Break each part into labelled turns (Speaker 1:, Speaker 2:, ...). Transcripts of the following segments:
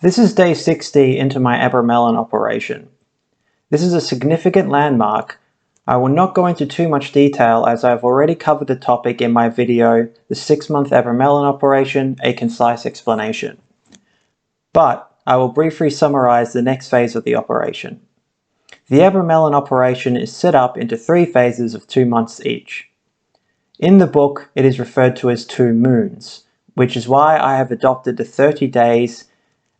Speaker 1: This is day 60 into my Abramelin operation. This is a significant landmark. I will not go into too much detail as I have already covered the topic in my video, The 6-Month Abramelin Operation, A Concise Explanation. But I will briefly summarize the next phase of the operation. The Abramelin operation is set up into 3 phases of 2 months each. In the book, it is referred to as 2 moons, which is why I have adopted the 30 days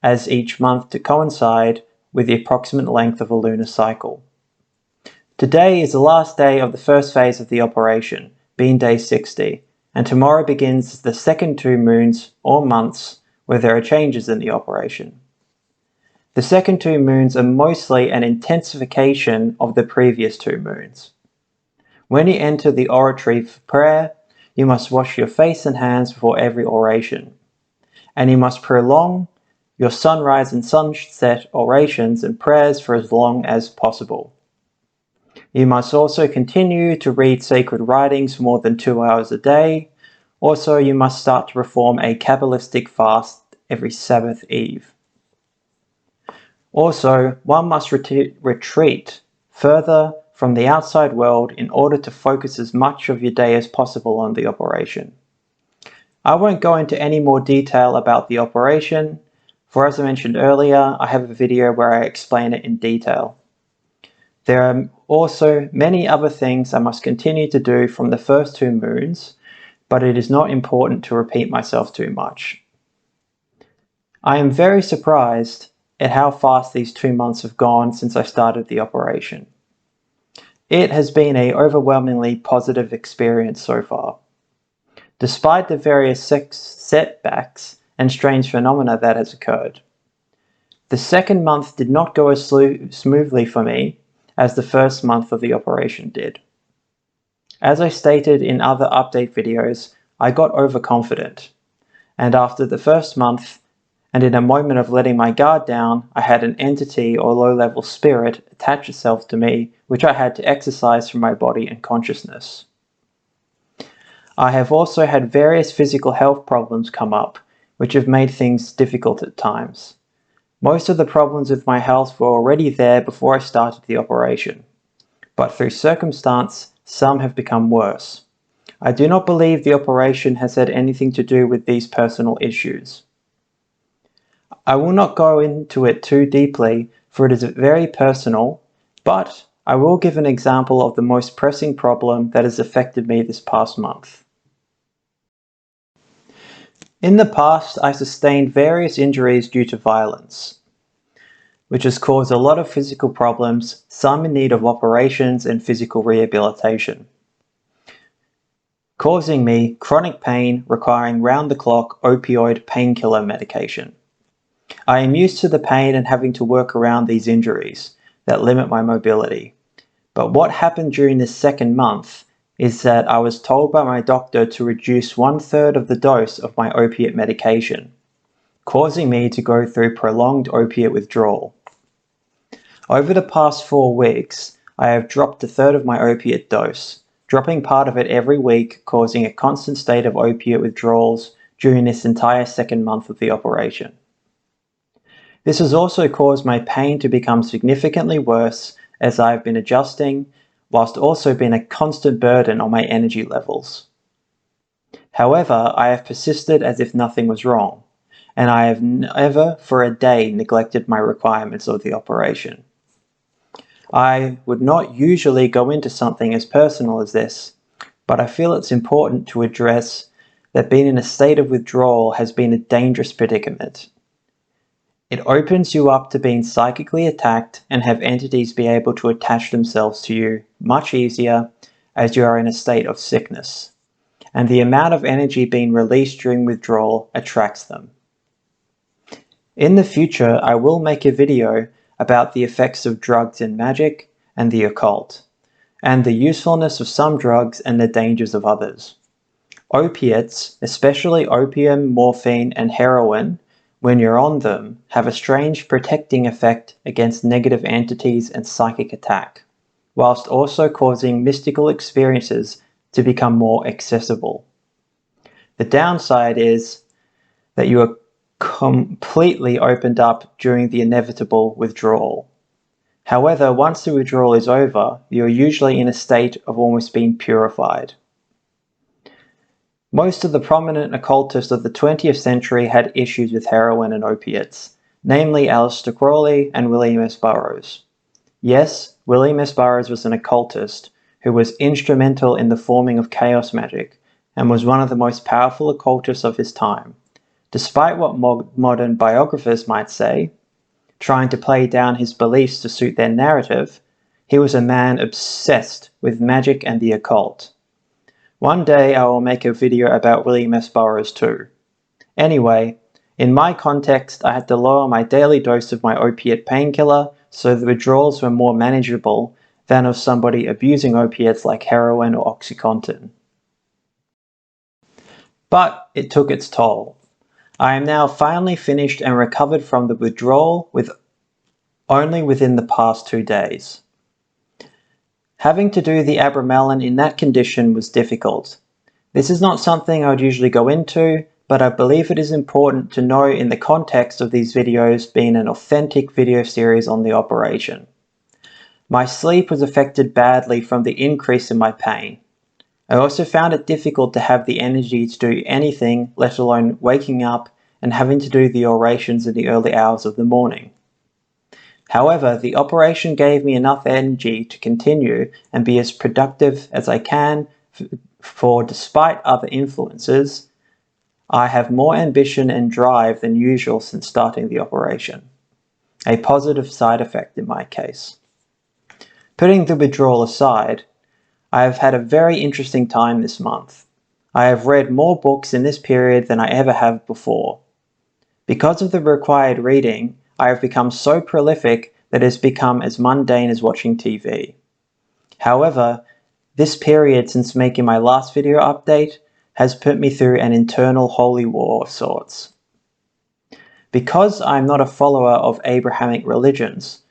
Speaker 1: as each month to coincide with the approximate length of a lunar cycle. Today is the last day of the first phase of the operation, being day 60, and tomorrow begins the second 2 moons, or months, where there are changes in the operation. The second 2 moons are mostly an intensification of the previous 2 moons. When you enter the oratory for prayer, you must wash your face and hands before every oration, and you must prolong your sunrise and sunset orations and prayers for as long as possible. You must also continue to read sacred writings for more than 2 hours a day. Also, you must start to perform a Kabbalistic fast every Sabbath Eve. Also, one must retreat further from the outside world in order to focus as much of your day as possible on the operation. I won't go into any more detail about the operation, for as I mentioned earlier, I have a video where I explain it in detail. There are also many other things I must continue to do from the first 2 moons, but it is not important to repeat myself too much. I am very surprised at how fast these 2 months have gone since I started the operation. It has been an overwhelmingly positive experience so far. Despite the various setbacks and strange phenomena that has occurred. The second month did not go as smoothly for me as the first month of the operation did. As I stated in other update videos, I got overconfident, and after the first month, and in a moment of letting my guard down, I had an entity or low-level spirit attach itself to me, which I had to exorcise from my body and consciousness. I have also had various physical health problems come up, which have made things difficult at times. Most of the problems with my health were already there before I started the operation, but through circumstance, some have become worse. I do not believe the operation has had anything to do with these personal issues. I will not go into it too deeply, for it is very personal, but I will give an example of the most pressing problem that has affected me this past month. In the past, I sustained various injuries due to violence, which has caused a lot of physical problems, some in need of operations and physical rehabilitation, causing me chronic pain requiring round-the-clock opioid painkiller medication. I am used to the pain and having to work around these injuries that limit my mobility. But what happened during this second month is that I was told by my doctor to reduce 1/3 of the dose of my opiate medication, causing me to go through prolonged opiate withdrawal. Over the past 4 weeks, I have dropped 1/3 of my opiate dose, dropping part of it every week, causing a constant state of opiate withdrawals during this entire second month of the operation. This has also caused my pain to become significantly worse as I have been adjusting, whilst also being a constant burden on my energy levels. However, I have persisted as if nothing was wrong, and I have never for a day neglected my requirements of the operation. I would not usually go into something as personal as this, but I feel it's important to address that being in a state of withdrawal has been a dangerous predicament. It opens you up to being psychically attacked and have entities be able to attach themselves to you much easier as you are in a state of sickness, and the amount of energy being released during withdrawal attracts them. In the future, I will make a video about the effects of drugs in magic and the occult, and the usefulness of some drugs and the dangers of others. Opiates, especially opium, morphine, and heroin, when you're on them, have a strange protecting effect against negative entities and psychic attack, whilst also causing mystical experiences to become more accessible. The downside is that you are completely opened up during the inevitable withdrawal. However, once the withdrawal is over, you're usually in a state of almost being purified. Most of the prominent occultists of the 20th century had issues with heroin and opiates, namely Aleister Crowley and William S. Burroughs. Yes, William S. Burroughs was an occultist who was instrumental in the forming of chaos magic and was one of the most powerful occultists of his time. Despite what modern biographers might say, trying to play down his beliefs to suit their narrative, he was a man obsessed with magic and the occult. One day I will make a video about William S. Burroughs too. Anyway, in my context, I had to lower my daily dose of my opiate painkiller so the withdrawals were more manageable than of somebody abusing opiates like heroin or OxyContin. But it took its toll. I am now finally finished and recovered from the withdrawal only within the past 2 days. Having to do the Abramelin in that condition was difficult. This is not something I would usually go into, but I believe it is important to know in the context of these videos being an authentic video series on the operation. My sleep was affected badly from the increase in my pain. I also found it difficult to have the energy to do anything, let alone waking up and having to do the orations in the early hours of the morning. However, the operation gave me enough energy to continue and be as productive as I can, for despite other influences, I have more ambition and drive than usual since starting the operation. A positive side effect in my case. Putting the withdrawal aside, I have had a very interesting time this month. I have read more books in this period than I ever have before. Because of the required reading, I have become so prolific that it has become as mundane as watching TV. However, this period since making my last video update has put me through an internal holy war of sorts. Because I'm not a follower of Abrahamic religions,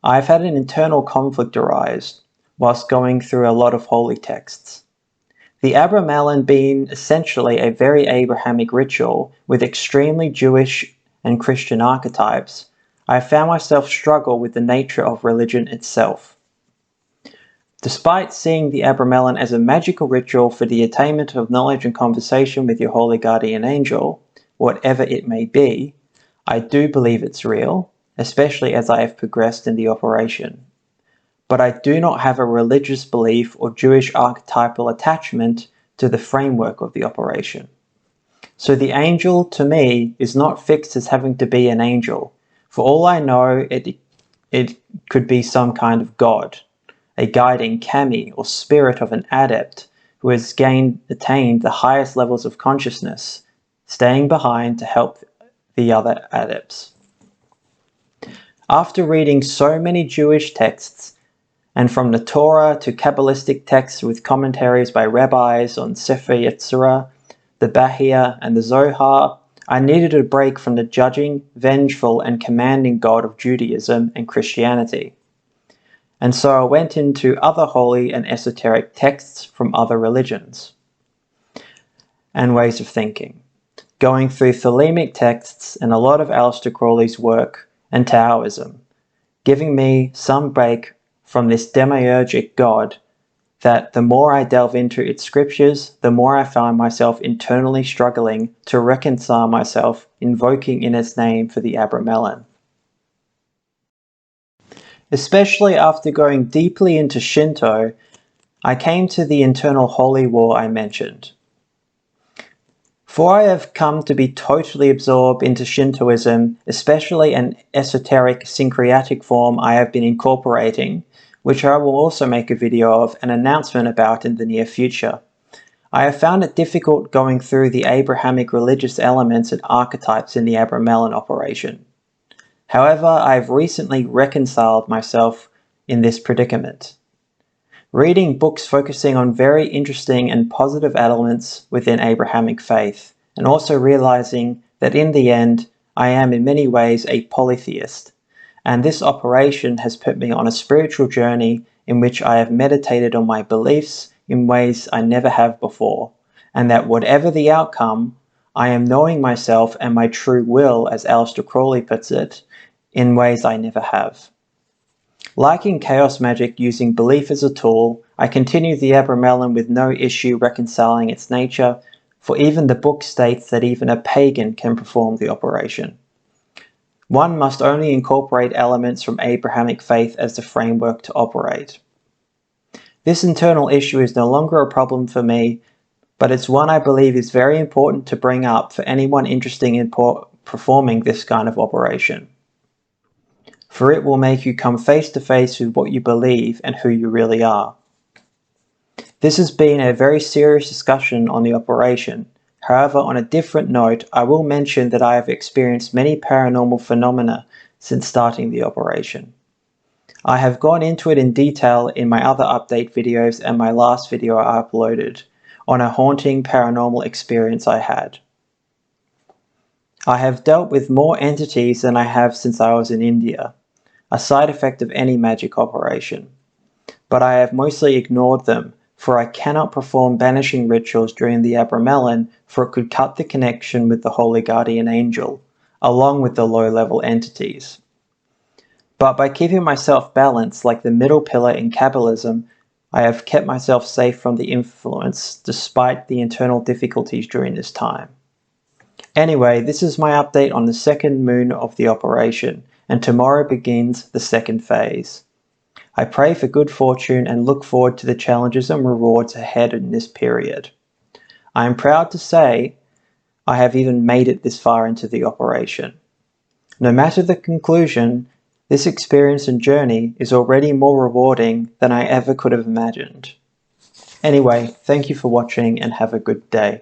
Speaker 1: I've had an internal conflict arise whilst going through a lot of holy texts. The Abramelin being essentially a very Abrahamic ritual with extremely Jewish and Christian archetypes, I found myself struggle with the nature of religion itself. Despite seeing the Abramelin as a magical ritual for the attainment of knowledge and conversation with your holy guardian angel, whatever it may be, I do believe it's real, especially as I have progressed in the operation. But I do not have a religious belief or Jewish archetypal attachment to the framework of the operation. So the angel, to me, is not fixed as having to be an angel. For all I know, it could be some kind of god, a guiding kami or spirit of an adept who has attained the highest levels of consciousness, staying behind to help the other adepts. After reading so many Jewish texts, and from the Torah to Kabbalistic texts with commentaries by rabbis on Sefer Yetzirah, the Bahia, and the Zohar, I needed a break from the judging, vengeful, and commanding God of Judaism and Christianity. And so I went into other holy and esoteric texts from other religions and ways of thinking, going through Thelemic texts and a lot of Aleister Crowley's work and Taoism, giving me some break from this demiurgic God that the more I delve into its scriptures, the more I find myself internally struggling to reconcile myself invoking in its name for the Abramelin. Especially after going deeply into Shinto, I came to the internal holy war I mentioned. For I have come to be totally absorbed into Shintoism, especially an esoteric syncretic form I have been incorporating, which I will also make a video of an announcement about in the near future. I have found it difficult going through the Abrahamic religious elements and archetypes in the Abramelin operation. However, I have recently reconciled myself in this predicament. Reading books focusing on very interesting and positive elements within Abrahamic faith, and also realizing that in the end, I am in many ways a polytheist, and this operation has put me on a spiritual journey in which I have meditated on my beliefs in ways I never have before, and that whatever the outcome, I am knowing myself and my true will, as Aleister Crowley puts it, in ways I never have. Liking chaos magic using belief as a tool, I continue the Abramelin with no issue reconciling its nature, for even the book states that even a pagan can perform the operation. One must only incorporate elements from Abrahamic faith as the framework to operate. This internal issue is no longer a problem for me, but it's one I believe is very important to bring up for anyone interested in performing this kind of operation. For it will make you come face to face with what you believe and who you really are. This has been a very serious discussion on the operation. However, on a different note, I will mention that I have experienced many paranormal phenomena since starting the operation. I have gone into it in detail in my other update videos and my last video I uploaded on a haunting paranormal experience I had. I have dealt with more entities than I have since I was in India, a side effect of any magic operation. But I have mostly ignored them, for I cannot perform banishing rituals during the Abramelin, for it could cut the connection with the Holy Guardian Angel, along with the low-level entities. But by keeping myself balanced like the middle pillar in Kabbalism, I have kept myself safe from the influence despite the internal difficulties during this time. Anyway, this is my update on the second moon of the operation, and tomorrow begins the second phase. I pray for good fortune and look forward to the challenges and rewards ahead in this period. I am proud to say I have even made it this far into the operation. No matter the conclusion, this experience and journey is already more rewarding than I ever could have imagined. Anyway, thank you for watching and have a good day.